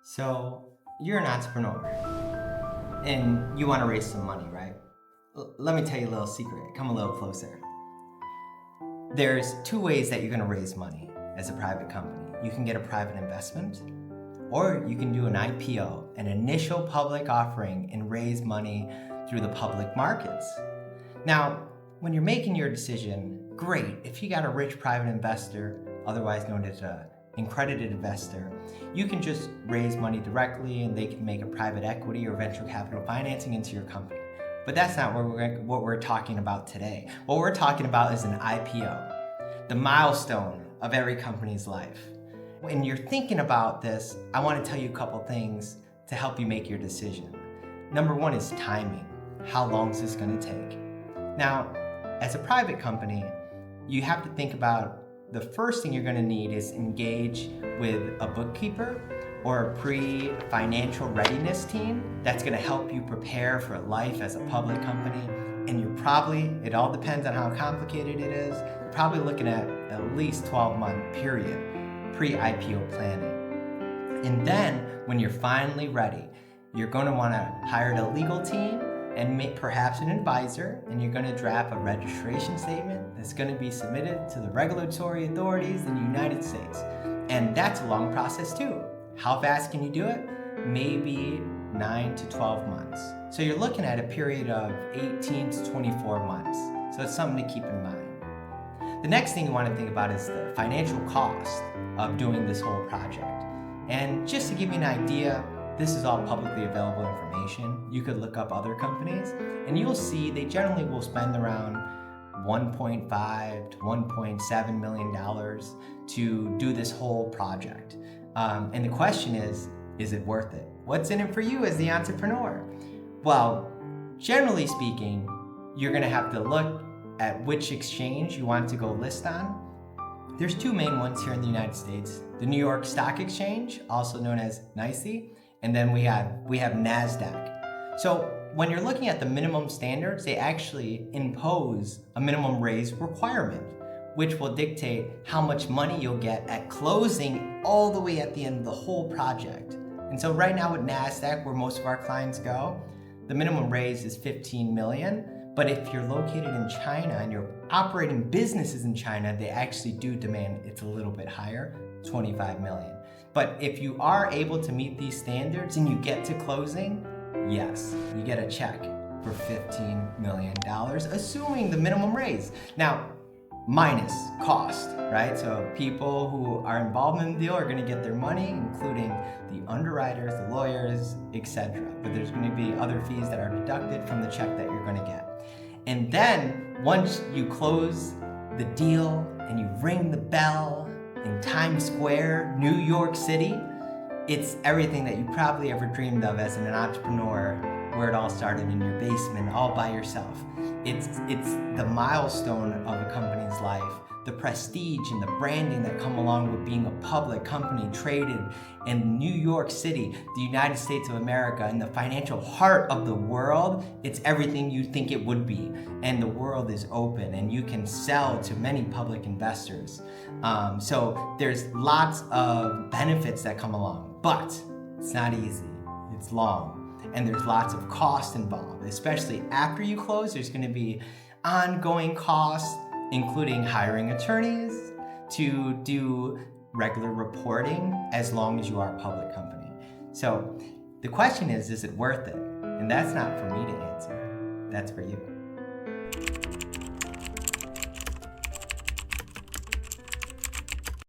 So you're an entrepreneur and you want to raise some money, right? Let me tell you a little secret. Come a little closer. There's two ways that you're going to raise money as a private company. You can get a private investment, or you can do an IPO, an initial public offering, and raise money through the public markets. Now, when you're making your decision, great. If you got a rich private investor, otherwise known as an accredited investor, you can just raise money directly and they can make a private equity or venture capital financing into your company. But that's not what we're talking about today. What we're talking about is an IPO, the milestone of every company's life. When you're thinking about this, I want to tell you a couple things to help you make your decision. Number one is timing. How long is this going to take? Now, as a private company, you have to think about the first thing you're going to need is engage with a bookkeeper or a pre-financial readiness team that's going to help you prepare for life as a public company. And you're probably, it all depends on how complicated it is, you're probably looking at least 12-month period pre-IPO planning. And then when you're finally ready, you're going to want to hire a legal team and make perhaps an advisor, and you're going to draft a registration statement that's going to be submitted to the regulatory authorities in the United States. And that's a long process too. How fast can you do it? Maybe 9 to 12 months. So you're looking at a period of 18 to 24 months. So it's something to keep in mind. The next thing you want to think about is the financial cost of doing this whole project. And just to give you an idea, this is all publicly available information. You could look up other companies and you'll see they generally will spend around $1.5 to $1.7 million to do this whole project. And the question is it worth it? What's in it for you as the entrepreneur? Well, generally speaking, you're gonna have to look at which exchange you want to go list on. There's two main ones here in the United States. The New York Stock Exchange, also known as NYSE, and then we have NASDAQ. So when you're looking at the minimum standards, they actually impose a minimum raise requirement, which will dictate how much money you'll get at closing all the way at the end of the whole project. And so right now with NASDAQ, where most of our clients go, the minimum raise is 15 million. But if you're located in China and you're operating businesses in China, they actually do demand it's a little bit higher, 25 million. But if you are able to meet these standards and you get to closing, yes, you get a check for $15 million, assuming the minimum raise. Now, minus cost, right? So people who are involved in the deal are going to get their money, including the underwriters, the lawyers, etc. But there's going to be other fees that are deducted from the check that you're going to get. And then once you close the deal and you ring the bell in Times Square, New York City, it's everything that you probably ever dreamed of as an entrepreneur, where it all started in your basement, all by yourself. It's the milestone of a company's life, the prestige and the branding that come along with being a public company traded in New York City, the United States of America, in the financial heart of the world. It's everything you think it would be. And the world is open and you can sell to many public investors. So there's lots of benefits that come along, but it's not easy, it's long. And there's lots of cost involved, especially after you close. There's going to be ongoing costs, including hiring attorneys to do regular reporting as long as you are a public company. So the question is it worth it? And that's not for me to answer. That's for you.